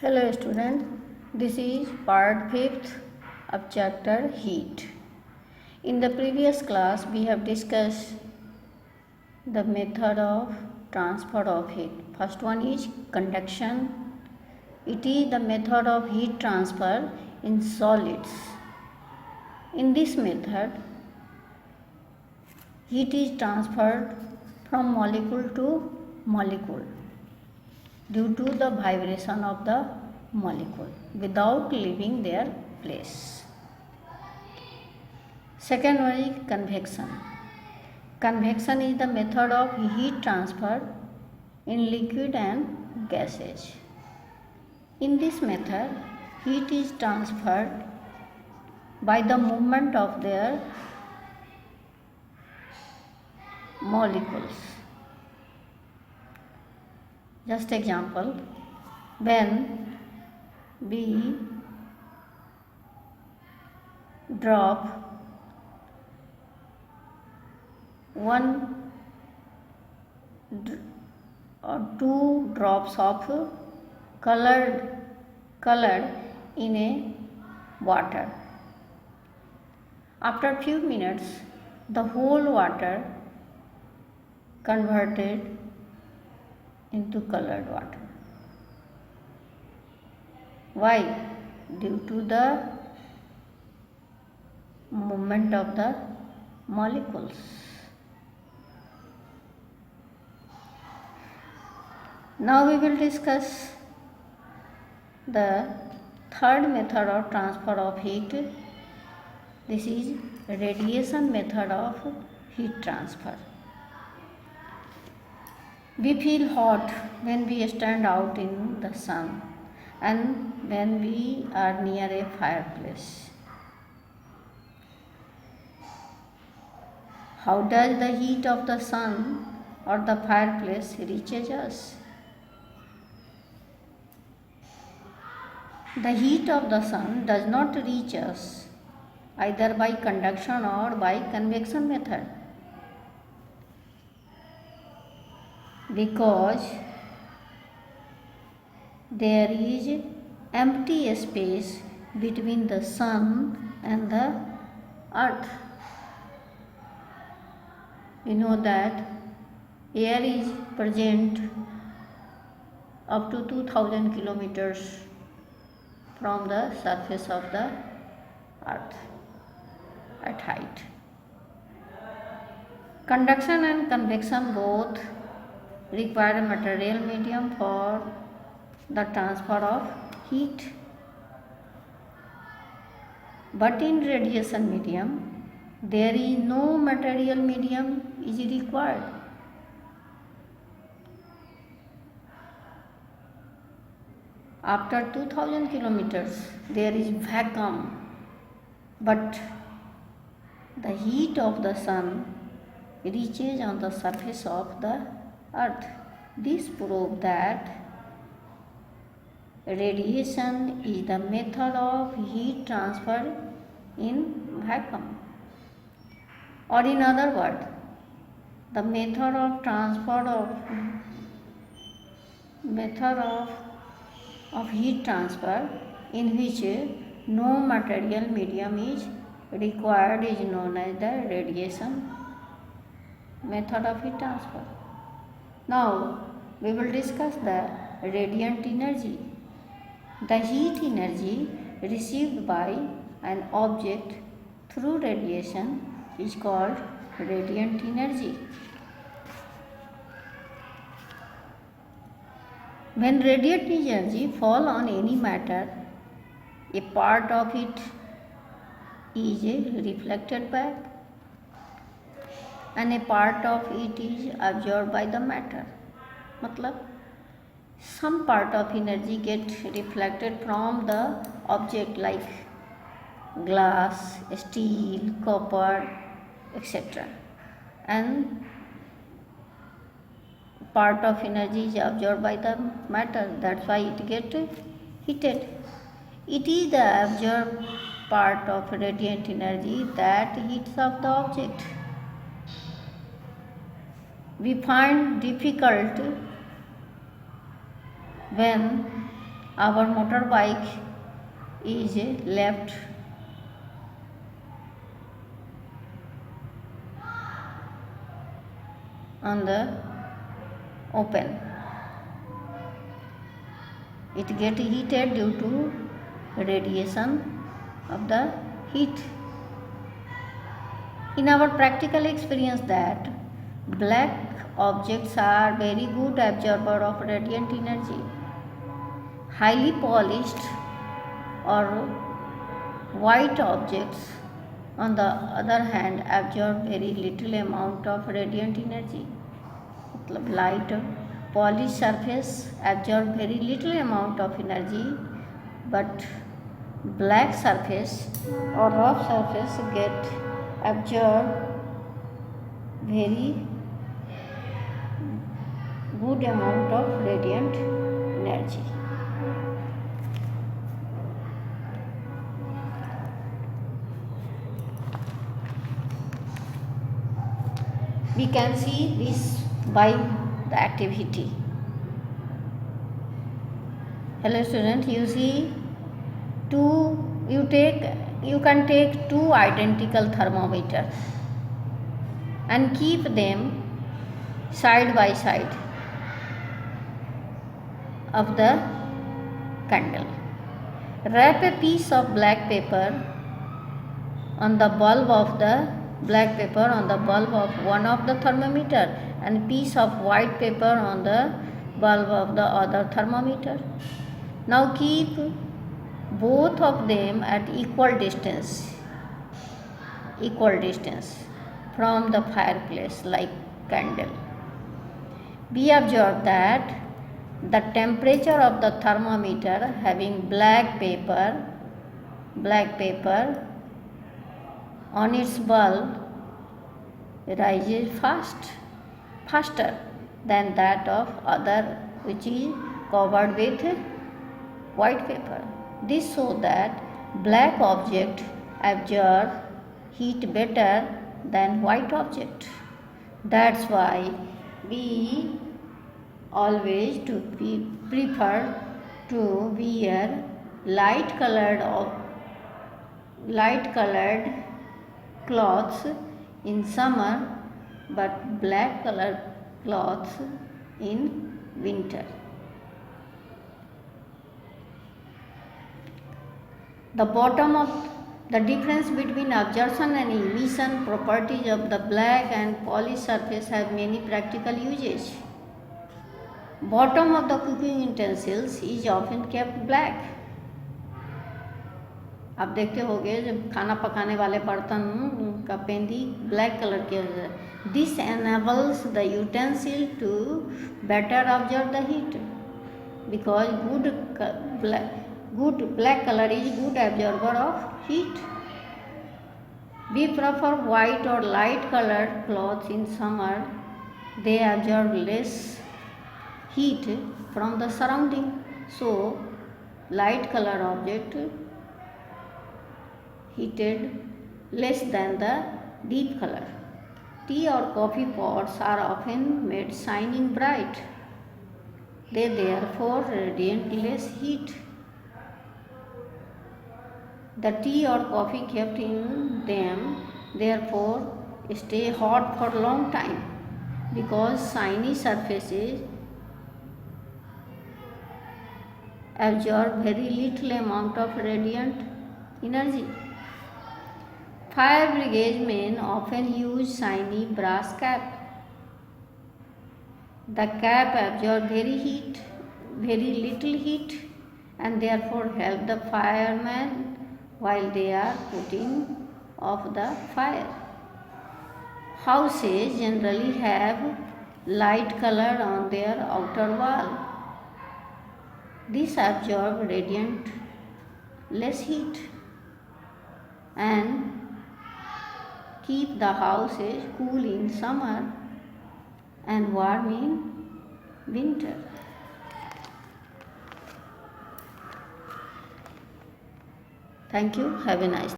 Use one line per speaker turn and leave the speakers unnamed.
Hello student, this is part 5th of chapter Heat. In the previous class we have discussed the method of transfer of heat. First one is conduction. It is the method of heat transfer in solids. In this method, heat is transferred from molecule to molecule due to the vibration of the molecule without leaving their place. Second one is convection. Convection is the method of heat transfer in liquid and gases. In this method, heat is transferred by the movement of their molecules. Just example, when we drop one or two drops of colored in a water, after few minutes the whole water converted into colored water. Why? Due to the movement of the molecules. Now we will discuss the third method of transfer of heat. This is radiation method of heat transfer. We feel hot when we stand out in the sun and when we are near a fireplace. How does the heat of the sun or the fireplace reaches us? The heat of the sun does not reach us either by conduction or by convection method, because there is empty space between the sun and the earth. You know that air is present up to 2000 kilometers from the surface of the earth at height. Conduction and convection both require a material medium for the transfer of heat, but in radiation medium there is no material medium is required. After 2000 kilometers there is vacuum, but the heat of the sun reaches on the surface of the earth. This proves that radiation is the method of heat transfer in vacuum. Or in other words, the method of heat transfer in which no material medium is required is known as the radiation method of heat transfer. Now we will discuss the radiant energy. The heat energy received by an object through radiation is called radiant energy. When radiant energy falls on any matter, a part of it is reflected back and a part of it is absorbed by the matter. मतलब some part of energy gets reflected from the object like glass, steel, copper, etc. and part of energy is absorbed by the matter, that's why it gets heated. It is the absorbed part of radiant energy that heats up the object. We find difficult when our motorbike is left on the open. It gets heated due to radiation of the heat. In our practical experience that black objects are very good absorber of radiant energy. Highly polished or white objects on the other hand absorb very little amount of radiant energy. Light polished surface absorb very little amount of energy, but black surface or rough surface get absorb very good amount of radiant energy. We can see this by the activity. Hello student, you see you can take two identical thermometers and keep them side by side of the candle. Wrap a piece of black paper on the bulb of one of the thermometer and piece of white paper on the bulb of the other thermometer. Now keep both of them at equal distance from the fireplace like candle. We observe that the temperature of the thermometer having black paper on its bulb rises faster than that of other which is covered with white paper. This shows that black object absorb heat better than white object. That's why we always prefer to wear light colored cloths in summer but black colored cloths in winter. The difference between absorption and emission properties of the black and polished surface have many practical uses. Bottom of the cooking utensils is often kept black. आप देखते होंगे जब खाना पकाने वाले बर्तन का पेंदी black colour के होता है. This enables the utensil to better absorb the heat because good black color is good absorber of heat. We prefer white or light colored clothes in summer. They absorb less heat from the surrounding. So light color object heated less than the deep color. Tea or coffee pots are often made shining bright. They therefore radiate less heat. The tea or coffee kept in them therefore stay hot for long time because shiny surfaces absorb very little amount of radiant energy. Fire brigade men often use shiny brass cap. The cap absorbs very little heat and therefore help the firemen while they are putting off the fire. Houses generally have light color on their outer wall. This absorbs radiant less heat and keep the houses cool in summer and warm in winter. Thank you. Have a nice day.